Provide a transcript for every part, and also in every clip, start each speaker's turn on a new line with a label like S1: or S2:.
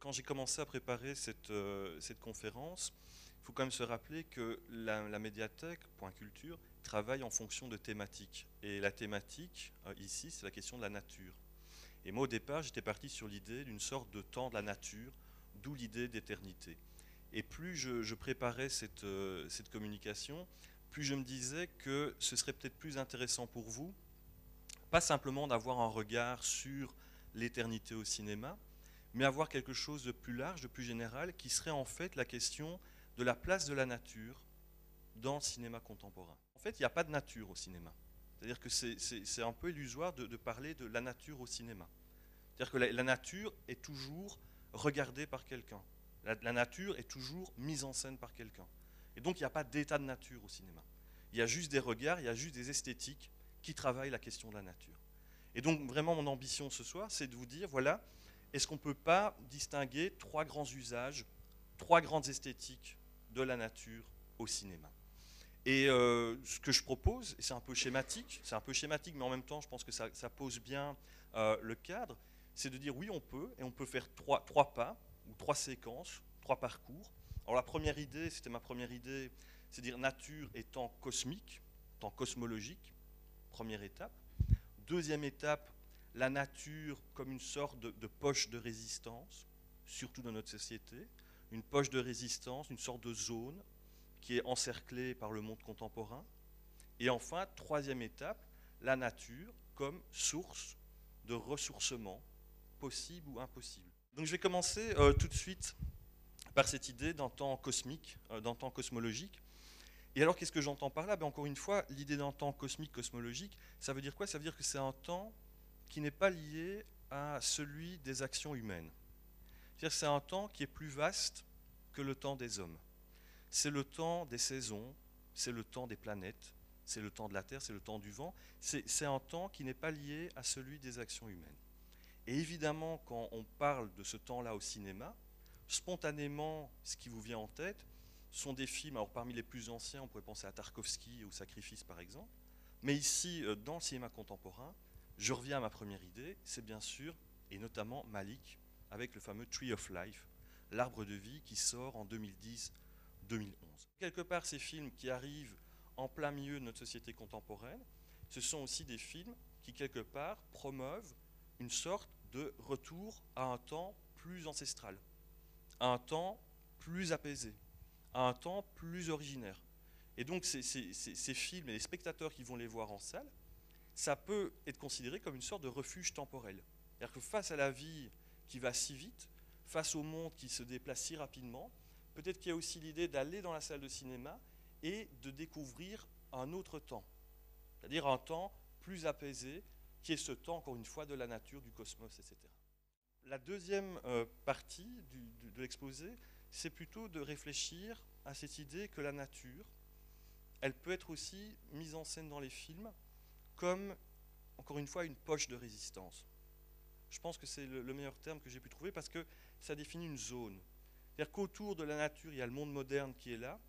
S1: quand j'ai commencé à préparer cette conférence, il faut quand même se rappeler que la médiathèque, Point Culture, travaille en fonction de thématiques. Et la thématique, ici, c'est la question de la nature. Et moi, au départ, j'étais parti sur l'idée d'une sorte de temps de la nature, d'où l'idée d'éternité. Et plus je préparais cette communication, plus je me disais que ce serait peut-être plus intéressant pour vous, pas simplement d'avoir un regard sur l'éternité au cinéma, mais avoir quelque chose de plus large, de plus général, qui serait en fait la question de la place de la nature dans le cinéma contemporain. En fait, il n'y a pas de nature au cinéma. C'est-à-dire que c'est un peu illusoire de parler de la nature au cinéma. C'est-à-dire que la nature est toujours regardée par quelqu'un. La nature est toujours mise en scène par quelqu'un. Et donc, il n'y a pas d'état de nature au cinéma. Il y a juste des regards, il y a juste des esthétiques qui travaillent la question de la nature. Et donc, vraiment, mon ambition ce soir, c'est de vous dire, voilà, est-ce qu'on ne peut pas distinguer trois grands usages, trois grandes esthétiques de la nature au cinéma? Et ce que je propose, et c'est un peu schématique, mais en même temps, je pense que ça pose bien le cadre, c'est de dire oui, on peut, et on peut faire trois pas, ou trois séquences, trois parcours. Alors la première idée, c'était ma première idée, c'est de dire nature et temps cosmique, temps cosmologique, première étape. Deuxième étape, la nature comme une sorte de poche de résistance, surtout dans notre société, une poche de résistance, une sorte de zone qui est encerclée par le monde contemporain. Et enfin, troisième étape, la nature comme source de ressourcement, possible ou impossible. Donc je vais commencer tout de suite par cette idée d'un temps cosmique, d'un temps cosmologique. Et alors, qu'est-ce que j'entends par là? Encore une fois, l'idée d'un temps cosmique, cosmologique, ça veut dire quoi? Ça veut dire que c'est un temps qui n'est pas lié à celui des actions humaines. C'est-à-dire que c'est un temps qui est plus vaste que le temps des hommes. C'est le temps des saisons, c'est le temps des planètes, c'est le temps de la Terre, c'est le temps du vent. C'est un temps qui n'est pas lié à celui des actions humaines. Et évidemment, quand on parle de ce temps-là au cinéma, spontanément, ce qui vous vient en tête sont des films, alors parmi les plus anciens, on pourrait penser à Tarkovsky ou Sacrifice par exemple, mais ici, dans le cinéma contemporain, je reviens à ma première idée, c'est bien sûr, et notamment Malick, avec le fameux Tree of Life, l'arbre de vie qui sort en 2010-2011. Quelque part, ces films qui arrivent en plein milieu de notre société contemporaine, ce sont aussi des films qui, quelque part, promeuvent une sorte de retour à un temps plus ancestral, à un temps plus apaisé, à un temps plus originaire. Et donc ces films et les spectateurs qui vont les voir en salle, ça peut être considéré comme une sorte de refuge temporel. C'est-à-dire que face à la vie qui va si vite, face au monde qui se déplace si rapidement, peut-être qu'il y a aussi l'idée d'aller dans la salle de cinéma et de découvrir un autre temps, c'est-à-dire un temps plus apaisé, qui est ce temps, encore une fois, de la nature, du cosmos, etc. La deuxième partie de l'exposé, c'est plutôt de réfléchir à cette idée que la nature, elle peut être aussi mise en scène dans les films comme, encore une fois, une poche de résistance. Je pense que c'est le meilleur terme que j'ai pu trouver parce que ça définit une zone. C'est-à-dire qu'autour de la nature, il y a le monde moderne qui est là,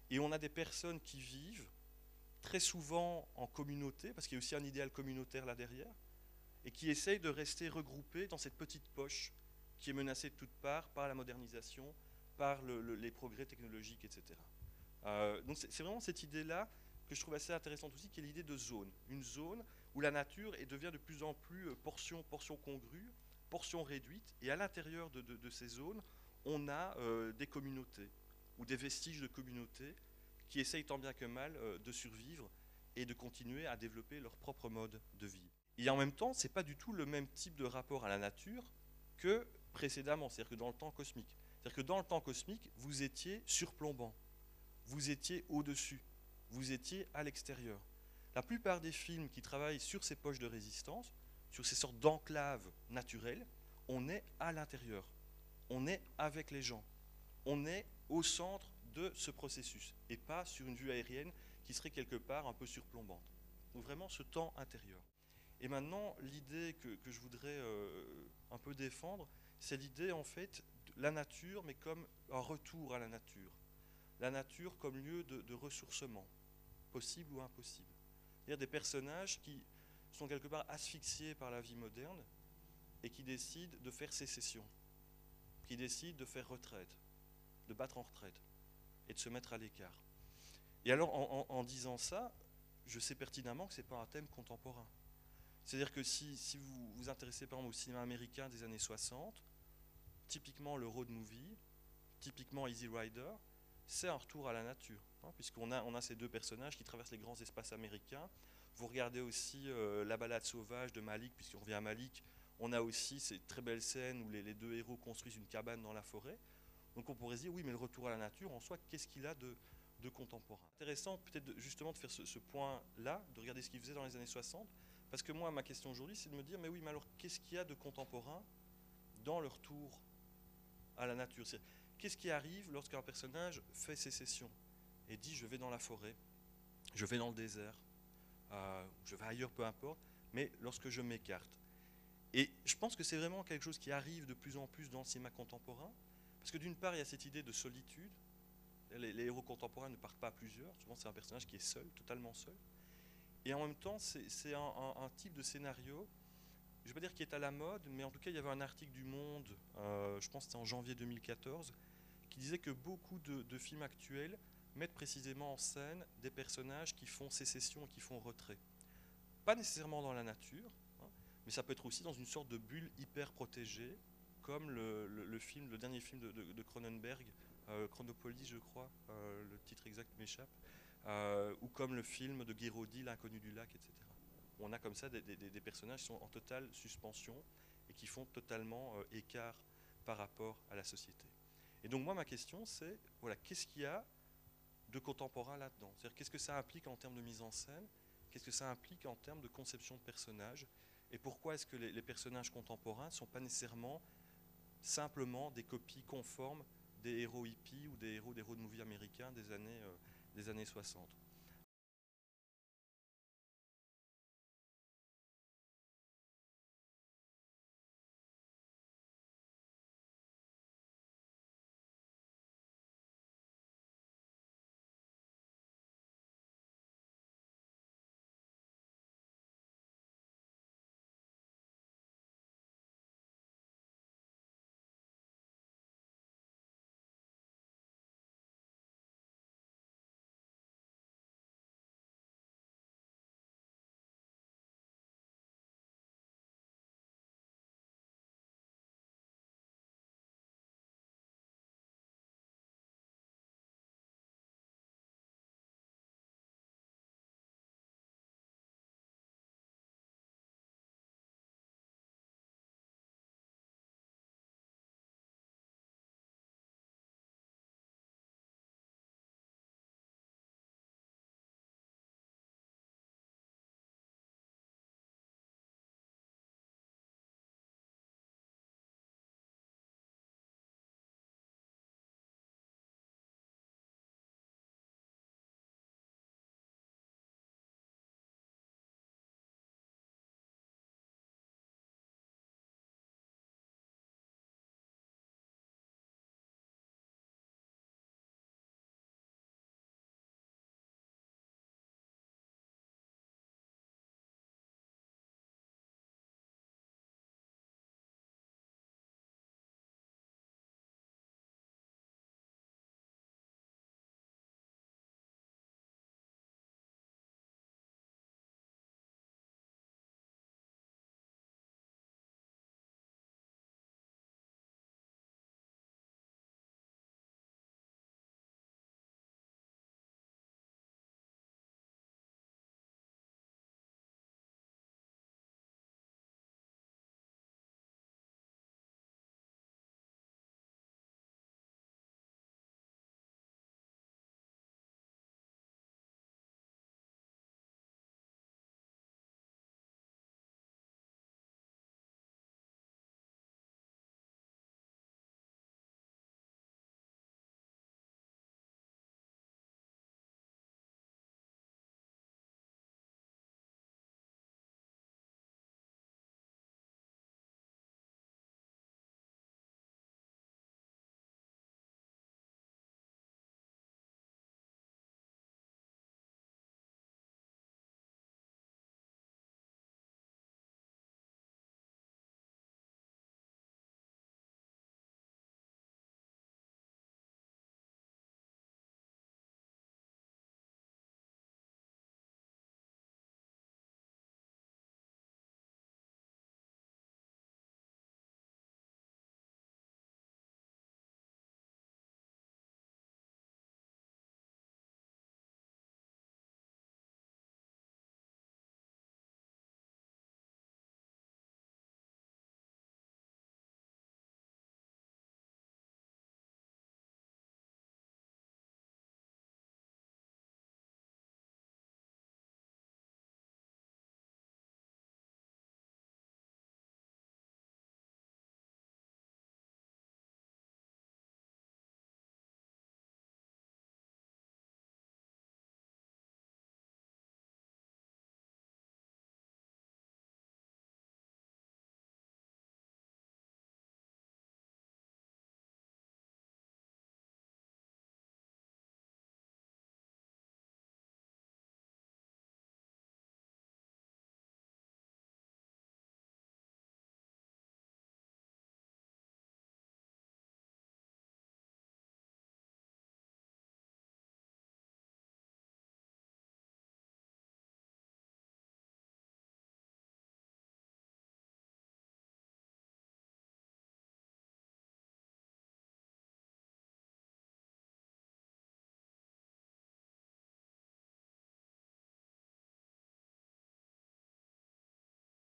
S1: et on a des personnes qui vivent très souvent en communauté, parce qu'il y a aussi un idéal communautaire là derrière, et qui essayent de rester regroupés dans cette petite poche qui est menacée de toutes parts par la modernisation, par les progrès technologiques, etc. Donc c'est vraiment cette idée-là que je trouve assez intéressante aussi, qui est l'idée de zone. Une zone où la nature devient de plus en plus portion congrue, portion réduite, et à l'intérieur de ces zones, on a des communautés, ou des vestiges de communautés, qui essayent tant bien que mal de survivre et de continuer à développer leur propre mode de vie. Et en même temps, ce n'est pas du tout le même type de rapport à la nature que précédemment, c'est-à-dire que dans le temps cosmique. C'est-à-dire que dans le temps cosmique, vous étiez surplombant, vous étiez au-dessus, vous étiez à l'extérieur. La plupart des films qui travaillent sur ces poches de résistance, sur ces sortes d'enclaves naturelles, on est à l'intérieur, on est avec les gens, on est au centre de ce processus, et pas sur une vue aérienne qui serait quelque part un peu surplombante. Donc vraiment ce temps intérieur. Et maintenant, l'idée que je voudrais un peu défendre, c'est l'idée en fait de la nature, mais comme un retour à la nature. La nature comme lieu de ressourcement, possible ou impossible. C'est-à-dire des personnages qui sont quelque part asphyxiés par la vie moderne et qui décident de faire sécession. qui décident de faire retraite, de battre en retraite et de se mettre à l'écart. Et alors, en disant ça, je sais pertinemment que ce n'est pas un thème contemporain. C'est-à-dire que si vous vous intéressez par exemple au cinéma américain des années 60, typiquement le road movie, typiquement Easy Rider, c'est un retour à la nature, hein, puisqu'on a ces deux personnages qui traversent les grands espaces américains. Vous regardez aussi La balade sauvage de Malick, puisqu'on revient à Malick, on a aussi ces très belles scènes où les deux héros construisent une cabane dans la forêt. Donc on pourrait se dire, oui, mais le retour à la nature, en soi, qu'est-ce qu'il a de contemporain? Intéressant peut-être justement de faire ce point-là, de regarder ce qu'il faisait dans les années 60, parce que moi, ma question aujourd'hui, c'est de me dire, mais oui, mais alors qu'est-ce qu'il y a de contemporain dans le retour à la nature? Qu'est-ce qui arrive lorsqu'un personnage fait sécession et dit, je vais dans la forêt, je vais dans le désert, je vais ailleurs, peu importe, mais lorsque je m'écarte. Et je pense que c'est vraiment quelque chose qui arrive de plus en plus dans le cinéma contemporain, parce que d'une part, il y a cette idée de solitude. Les héros contemporains ne partent pas à plusieurs, souvent c'est un personnage qui est seul, totalement seul. Et en même temps, c'est un type de scénario, je ne vais pas dire qui est à la mode, mais en tout cas, il y avait un article du Monde, je pense que c'était en janvier 2014, qui disait que beaucoup de films actuels mettent précisément en scène des personnages qui font sécession et qui font retrait. Pas nécessairement dans la nature, hein, mais ça peut être aussi dans une sorte de bulle hyper protégée, comme le dernier film de Cronenberg, Chronopolis, je crois, le titre exact m'échappe, ou comme le film de Guiraudy, L'inconnu du lac, etc. On a comme ça des personnages qui sont en totale suspension et qui font totalement écart par rapport à la société. Et donc moi, ma question, c'est, voilà, qu'est-ce qu'il y a de contemporain là-dedans? C'est-à-dire, qu'est-ce que ça implique en termes de mise en scène? Qu'est-ce que ça implique en termes de conception de personnages? Et pourquoi est-ce que les personnages contemporains ne sont pas nécessairement simplement des copies conformes des héros hippies ou des héros des road movies américains des années 60?